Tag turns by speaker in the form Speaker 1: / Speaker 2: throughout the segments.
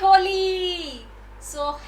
Speaker 1: Holi.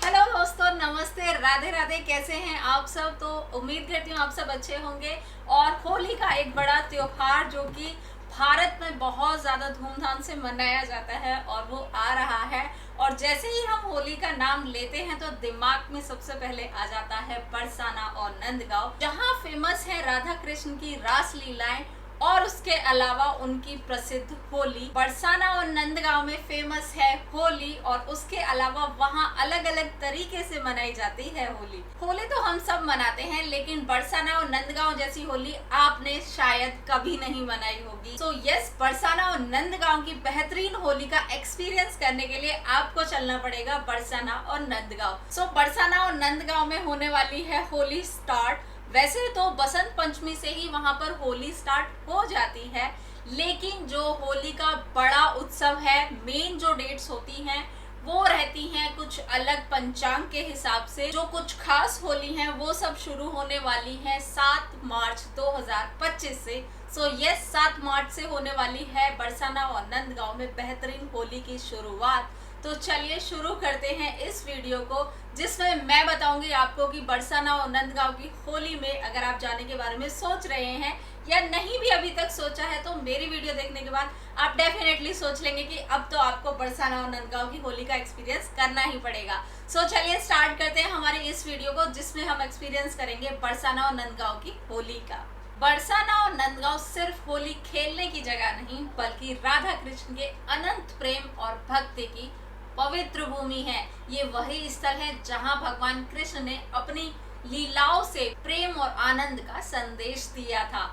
Speaker 1: Hello दोस्तों, नमस्ते, राधे राधे। कैसे हैं आप सब? तो उम्मीद करती हूँ आप सब अच्छे होंगे। और होली का एक बड़ा त्योहार जो कि भारत में बहुत ज़्यादा धूमधाम से मनाया जाता है और वो आ रहा है। और जैसे ही हम होली का नाम लेते हैं तो दिमाग में सबसे पहले आ जाता है बरसाना और नंदगांव, जहाँ फेमस है राधा कृष्ण की रास लीलाएं और उसके अलावा उनकी प्रसिद्ध होली। बरसाना और नंदगांव में फेमस है होली और उसके अलावा वहाँ अलग अलग तरीके से मनाई जाती है होली। होली तो हम सब मनाते हैं, लेकिन बरसाना और नंदगांव जैसी होली आपने शायद कभी नहीं मनाई होगी। यस, बरसाना और नंदगांव की बेहतरीन होली का एक्सपीरियंस करने के लिए आपको चलना पड़ेगा बरसाना और नंदगांव। बरसाना और नंदगांव में होने वाली है होली स्टार्ट। वैसे तो बसंत पंचमी से ही वहां पर होली स्टार्ट हो जाती है, लेकिन जो होली का बड़ा उत्सव है, मेन जो डेट्स होती हैं वो रहती हैं कुछ अलग पंचांग के हिसाब से। जो कुछ खास होली हैं वो सब शुरू होने वाली है 7 मार्च 2025 से। यस, 7 मार्च से होने वाली है बरसाना और नंदगांव में बेहतरीन होली की शुरुआत। तो चलिए शुरू करते हैं इस वीडियो को, जिसमें मैं बताऊंगी आपको कि बरसाना और नंदगांव की होली में अगर आप जाने के बारे में सोच रहे हैं या नहीं भी अभी तक सोचा है, तो मेरी वीडियो देखने के बाद आप डेफिनेटली सोच लेंगे कि अब तो आपको बरसाना और नंदगांव की होली का एक्सपीरियंस करना ही पड़ेगा। चलिए स्टार्ट करते हैं हमारी इस वीडियो को, जिसमें हम एक्सपीरियंस करेंगे बरसाना और नंदगांव की होली का। बरसाना और नंदगांव सिर्फ होली खेलने की जगह नहीं, बल्कि राधा कृष्ण के अनंत प्रेम और भक्ति की पवित्र भूमि है। ये वही स्थल है जहां भगवान कृष्ण ने अपनी लीलाओं से प्रेम और आनंद का संदेश दिया था।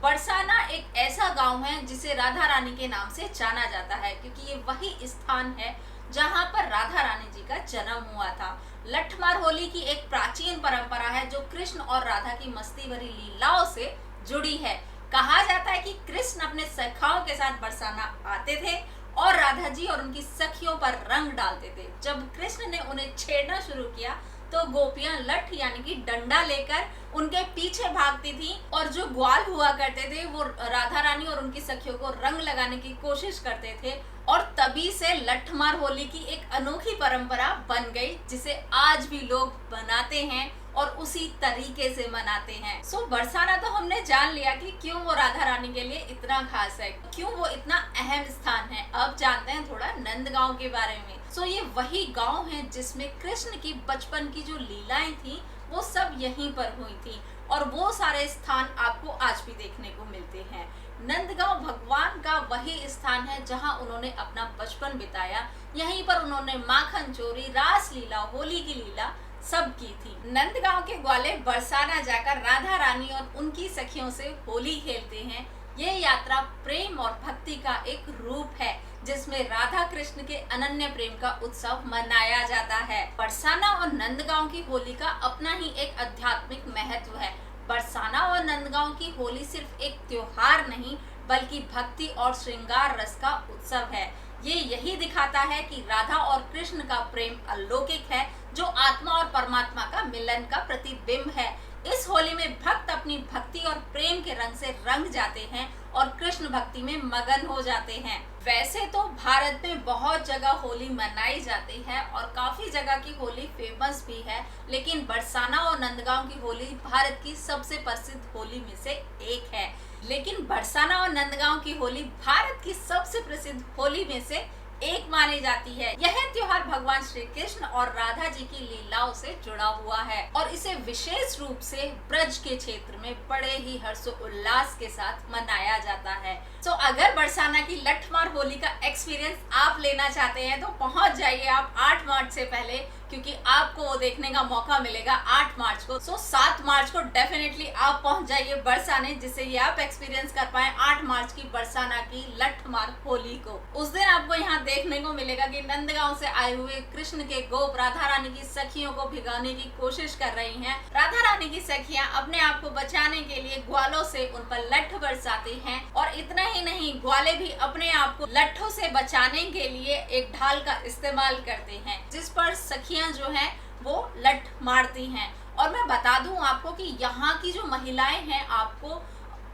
Speaker 1: बरसाना एक ऐसा गांव है जिसे राधा रानी के नाम से जाना जाता है, क्योंकि ये वही स्थान है जहां पर राधा रानी जी का जन्म हुआ था। लठमार होली की एक प्राचीन परंपरा है जो कृष्ण और राधा की मस्ती भरी लीलाओं से जुड़ी है। कहा जाता है कि कृष्ण अपने सखाओं के साथ बरसाना आते थे और राधा जी और उनकी सखियों पर रंग डालते थे। जब कृष्ण ने उन्हें छेड़ना शुरू किया तो गोपियां लठ यानी कि डंडा लेकर उनके पीछे भागती थी, और जो ग्वाल हुआ करते थे वो राधा रानी और उनकी सखियों को रंग लगाने की कोशिश करते थे। और तभी से लठमार होली की एक अनोखी परंपरा बन गई, जिसे आज भी लोग बनाते हैं और उसी तरीके से मनाते हैं। बरसाना तो हमने जान लिया कि क्यों वो राधा रानी के लिए इतना खास है, क्यों वो इतना अहम स्थान है। अब जानते हैं थोड़ा नंदगांव के बारे में। ये वही गांव है जिसमें कृष्ण की बचपन की जो लीलाएं थी वो सब यहीं पर हुई थी, और वो सारे स्थान आपको आज भी देखने को मिलते हैं। नंदगांव भगवान का वही स्थान है जहां उन्होंने अपना बचपन बिताया। यहीं पर उन्होंने माखन चोरी, रास लीला, होली की लीला सब की थी। नंदगांव के ग्वाले बरसाना जाकर राधा रानी और उनकी सखियों से होली खेलते हैं। ये यात्रा प्रेम और भक्ति का एक रूप है, जिसमें राधा कृष्ण के अनन्य प्रेम का उत्सव मनाया जाता है। बरसाना और नंदगांव की होली का अपना ही एक आध्यात्मिक महत्व है। बरसाना और नंदगांव की होली सिर्फ एक त्योहार नहीं, बल्कि भक्ति और श्रृंगार रस का उत्सव है। ये यही दिखाता है कि राधा और कृष्ण का प्रेम अलौकिक है, जो आत्मा और परमात्मा का मिलन का प्रतिबिंब है। इस होली में भक्त अपनी भक्ति और प्रेम के रंग से रंग जाते हैं और कृष्ण भक्ति में मगन हो जाते हैं। वैसे तो भारत में बहुत जगह होली मनाई जाती है और काफी जगह की होली फेमस भी है, लेकिन बरसाना और नंदगांव की होली भारत की सबसे प्रसिद्ध होली में से एक है। लेकिन बरसाना और नंदगांव की होली भारत की सबसे प्रसिद्ध होली में से एक मानी जाती है। यह त्योहार भगवान श्री कृष्ण और राधा जी की लीलाओं से जुड़ा हुआ है, और इसे विशेष रूप से ब्रज के क्षेत्र में बड़े ही हर्षोल्लास के साथ मनाया जाता है। अगर बरसाना की लठमार होली का एक्सपीरियंस आप लेना चाहते हैं तो पहुंच जाइए आप 8 मार्च से पहले, क्योंकि आपको वो देखने का मौका मिलेगा 8 मार्च को। 7 मार्च को डेफिनेटली आप पहुंच जाइए बरसाने, जिससे ये आप एक्सपीरियंस कर पाए 8 मार्च की बरसाना की लठमार होली को। उस दिन आपको यहाँ देखने को मिलेगा कि नंदगांव से आए हुए कृष्ण के गोप राधा रानी की सखियों को भिगाने की कोशिश कर रही हैं। राधा रानी की सखियां अपने आप को बचाने के लिए ग्वालों से उन पर लठ बरसाती हैं, और इतना ही नहीं, ग्वाले भी अपने आप को लट्ठों से बचाने के लिए एक ढाल का इस्तेमाल करते हैं, जिस पर सखियां जो हैं वो लठ मारती हैं। और मैं बता दूं आपको कि यहाँ की जो महिलाएं हैं आपको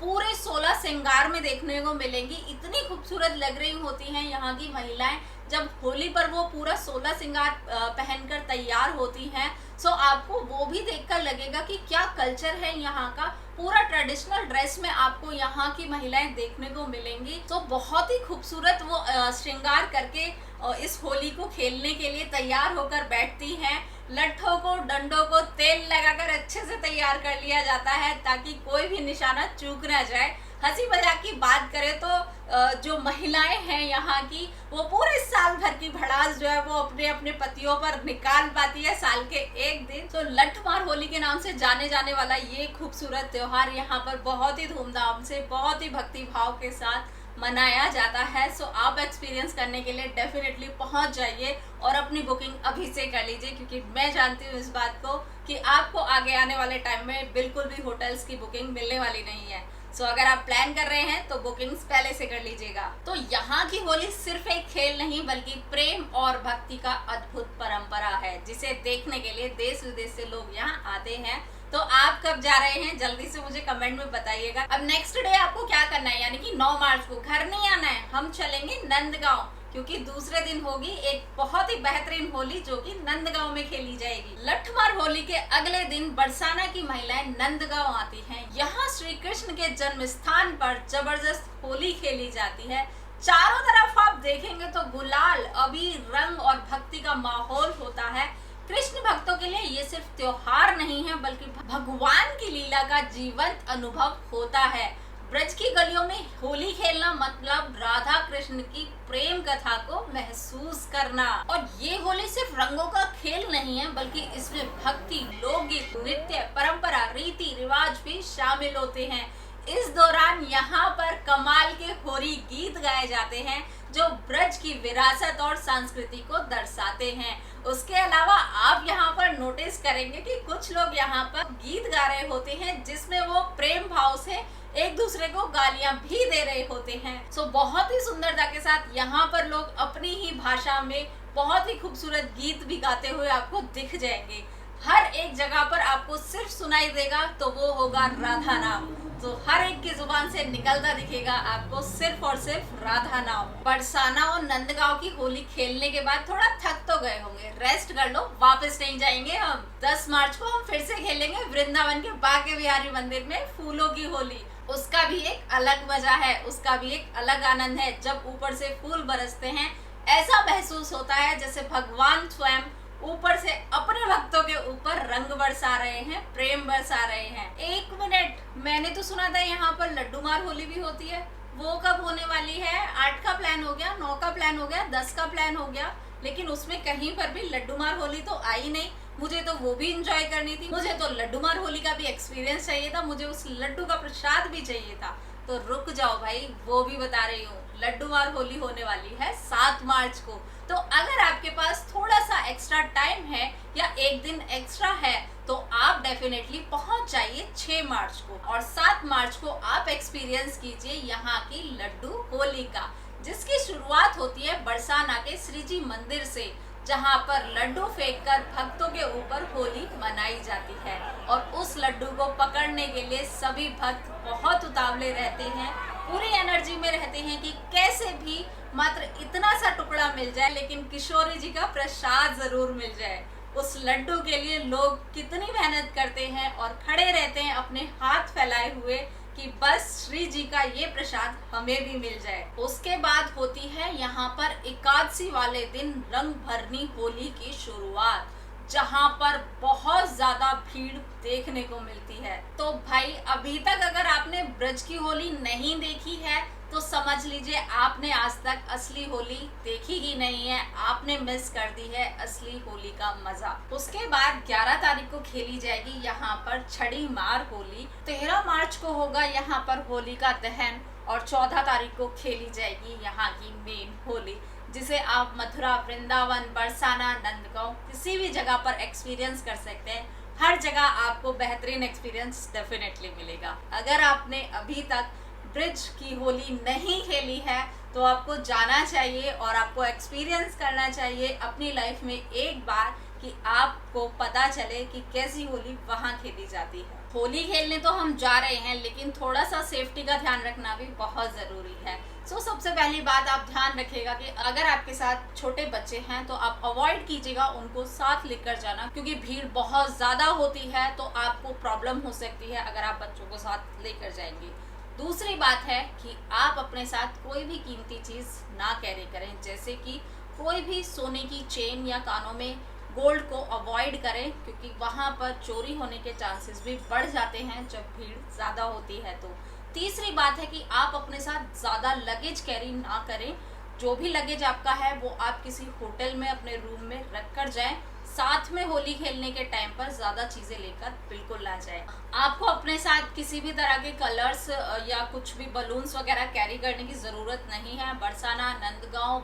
Speaker 1: पूरे 16 श्रृंगार में देखने को मिलेंगी। इतनी खूबसूरत लग रही होती हैं यहाँ की महिलाएं, जब होली पर वो पूरा 16 श्रृंगार पहनकर तैयार होती हैं, सो आपको वो भी देखकर लगेगा कि क्या कल्चर है यहाँ का। पूरा ट्रेडिशनल ड्रेस में आपको यहाँ की महिलाएं देखने को मिलेंगी। तो बहुत ही खूबसूरत वो श्रृंगार करके इस होली को खेलने के लिए तैयार होकर बैठती हैं। लट्ठों को, डंडों को तेल लगाकर अच्छे से तैयार कर लिया जाता है ताकि कोई भी निशाना चूक ना जाए। हंसी मजाक की बात करें तो जो महिलाएं हैं यहाँ की, वो पूरे साल भर की भड़ास जो है वो अपने अपने पतियों पर निकाल पाती है साल के एक दिन। तो लठमार होली के नाम से जाने जाने वाला ये खूबसूरत त्योहार यहाँ पर बहुत ही धूमधाम से, बहुत ही भक्ति भाव के साथ मनाया जाता है। सो आप एक्सपीरियंस करने के लिए डेफिनेटली पहुंच जाइए और अपनी बुकिंग अभी से कर लीजिए, क्योंकि मैं जानती हूँ इस बात को कि आपको आगे आने वाले टाइम में बिल्कुल भी होटल्स की बुकिंग मिलने वाली नहीं है। सो अगर आप प्लान कर रहे हैं तो बुकिंग्स पहले से कर लीजिएगा। तो यहाँ की होली सिर्फ एक खेल नहीं बल्कि प्रेम और भक्ति का अद्भुत परंपरा है, जिसे देखने के लिए देश विदेश से लोग यहाँ आते हैं। तो आप कब जा रहे हैं जल्दी से मुझे कमेंट में बताइएगा। अब नेक्स्ट डे आपको क्या करना है, यानी कि 9 मार्च को घर नहीं आना है, हम चलेंगे नंदगांव, क्योंकि दूसरे दिन होगी एक बहुत ही बेहतरीन होली जो कि नंदगांव में खेली जाएगी। लठमार होली के अगले दिन बरसाना की महिलाएं नंदगांव आती हैं। यहाँ श्री कृष्ण के जन्म स्थान पर जबरदस्त होली खेली जाती है। चारों तरफ आप देखेंगे तो गुलाल, अबीर, रंग और भक्ति का माहौल होता है। कृष्ण भक्तों के लिए ये सिर्फ त्योहार नहीं है बल्कि भगवान की लीला का जीवंत अनुभव होता है। ब्रज की गलियों में होली खेलना मतलब राधा कृष्ण की प्रेम कथा को महसूस करना। और ये होली सिर्फ रंगों का खेल नहीं है बल्कि इसमें भक्ति, लोकगीत, नृत्य, परंपरा, रीति रिवाज भी शामिल होते हैं। इस दौरान यहाँ पर कमाल के होली गीत गाए जाते हैं जो ब्रज की विरासत और संस्कृति को दर्शाते हैं। उसके अलावा आप यहाँ पर नोटिस करेंगे कि कुछ लोग यहाँ पर गीत गा रहे होते हैं जिसमें वो प्रेम भाव से एक दूसरे को गालियां भी दे रहे होते हैं। सो बहुत ही सुंदरता के साथ यहाँ पर लोग अपनी ही भाषा में बहुत ही खूबसूरत गीत भी गाते हुए आपको दिख जाएंगे। हर एक जगह पर आपको सिर्फ सुनाई देगा तो वो होगा राधा नाम। तो हर एक की जुबान से निकलता दिखेगा आपको सिर्फ और सिर्फ राधा नाम। बरसाना और नंदगांव की होली खेलने के बाद थोड़ा थक तो गए होंगे, रेस्ट कर लो, वापस नहीं जाएंगे हम। 10 मार्च को हम फिर से खेलेंगे वृंदावन के बांके बिहारी मंदिर में फूलों की होली। उसका भी एक अलग मजा है, उसका भी एक अलग आनंद है। जब ऊपर से फूल बरसते हैं ऐसा महसूस होता है जैसे भगवान स्वयं ऊपर से अपने भक्तों के ऊपर रंग बरसा रहे हैं, प्रेम बरसा रहे हैं। एक मिनट, मैंने तो सुना था यहाँ पर लड्डू मार होली भी होती है, वो कब होने वाली है? 8 का प्लान हो गया, 9 का प्लान हो गया, 10 का प्लान हो गया, लेकिन उसमें कहीं पर भी लड्डू मार होली तो आई नहीं। मुझे तो वो भी इंजॉय करनी थी, मुझे तो लड्डू मार होली का भी एक्सपीरियंस चाहिए था, मुझे उस लड्डू का प्रसाद भी चाहिए था। तो रुक जाओ भाई, वो भी बता रही हूँ, लड्डू मार होली होने वाली है 7 मार्च को। तो अगर आपके पास थोड़ा सा एक्स्ट्रा टाइम है या एक दिन एक्स्ट्रा है तो आप डेफिनेटली पहुंच जाइए 6 मार्च को, और 7 मार्च को आप एक्सपीरियंस कीजिए यहाँ की लड्डू होली का, जिसकी शुरुआत होती है बरसाना के श्री जी मंदिर से, जहाँ पर लड्डू फेंककर भक्तों के ऊपर होली मनाई जाती है। और उस लड्डू को पकड़ने के लिए सभी भक्त बहुत उतावले रहते हैं, पूरी एनर्जी में रहते हैं कि कैसे भी मात्र इतना सा टुकड़ा मिल जाए, लेकिन किशोरी जी का प्रसाद जरूर मिल जाए। उस लड्डू के लिए लोग कितनी मेहनत करते हैं और खड़े रहते हैं अपने हाथ फैलाए हुए कि बस श्री जी का ये प्रसाद हमें भी मिल जाए। उसके बाद होती है यहाँ पर एकादशी वाले दिन रंग भरनी होली की शुरुआत, जहाँ पर बहुत ज्यादा भीड़ देखने को मिलती है। तो भाई अभी तक अगर आपने ब्रज की होली नहीं देखी है तो समझ लीजिए आपने आज तक असली होली देखी ही नहीं है, आपने मिस कर दी है असली होली का मजा। उसके बाद 11 तारीख को खेली जाएगी यहाँ पर छड़ी मार होली, 13 मार्च को होगा यहाँ पर होली का दहन, और 14 तारीख को खेली जाएगी यहाँ की मेन होली, जिसे आप मथुरा, वृंदावन, बरसाना, नंदगांव किसी भी जगह पर एक्सपीरियंस कर सकते हैं। हर जगह आपको बेहतरीन एक्सपीरियंस डेफिनेटली मिलेगा। अगर आपने अभी तक ब्रिज की होली नहीं खेली है तो आपको जाना चाहिए और आपको एक्सपीरियंस करना चाहिए अपनी लाइफ में एक बार, कि आपको पता चले कि कैसी होली वहाँ खेली जाती है। होली खेलने तो हम जा रहे हैं, लेकिन थोड़ा सा सेफ्टी का ध्यान रखना भी बहुत ज़रूरी है। सबसे पहली बात आप ध्यान रखिएगा कि अगर आपके साथ छोटे बच्चे हैं तो आप अवॉइड कीजिएगा उनको साथ लेकर जाना, क्योंकि भीड़ बहुत ज़्यादा होती है तो आपको प्रॉब्लम हो सकती है अगर आप बच्चों को साथ लेकर जाएंगे। दूसरी बात है कि आप अपने साथ कोई भी कीमती चीज़ ना कैरी करें, जैसे कि कोई भी सोने की चेन या कानों में गोल्ड को अवॉइड करें, क्योंकि वहाँ पर चोरी होने के चांसेस भी बढ़ जाते हैं जब भीड़ ज़्यादा होती है। तो तीसरी बात है कि आप अपने साथ ज़्यादा लगेज कैरी ना करें। जो भी लगेज आपका है वो आप किसी होटल में अपने रूम में रख कर जाएं। साथ में होली खेलने के टाइम पर ज़्यादा चीज़ें लेकर बिल्कुल ना जाएं। आपको अपने साथ किसी भी तरह के कलर्स या कुछ भी बलून्स वगैरह कैरी करने की ज़रूरत नहीं है। बरसाना नंदगांव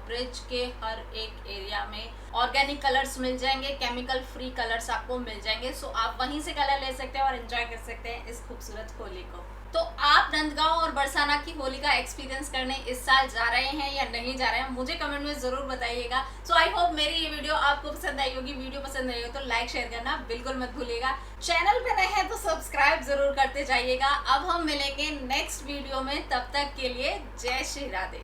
Speaker 1: ब्रिज के हर एक एरिया में ऑर्गेनिक कलर्स मिल जाएंगे, केमिकल फ्री कलर्स आपको मिल जाएंगे। सो आप वहीं से कलर ले सकते हैं और एंजॉय कर सकते हैं इस खूबसूरत होली को। तो आप नंदगांव और बरसाना की होली का एक्सपीरियंस करने इस साल जा रहे हैं या नहीं जा रहे हैं, मुझे कमेंट में जरूर बताइएगा। सो आई होप मेरी ये वीडियो आपको पसंद आई होगी। वीडियो पसंद आई हो तो लाइक शेयर करना बिल्कुल मत भूलिएगा। चैनल पे नए हैं तो सब्सक्राइब जरूर करते जाइएगा। अब हम मिलेंगे नेक्स्ट वीडियो में, तब तक के लिए जय श्री राधे।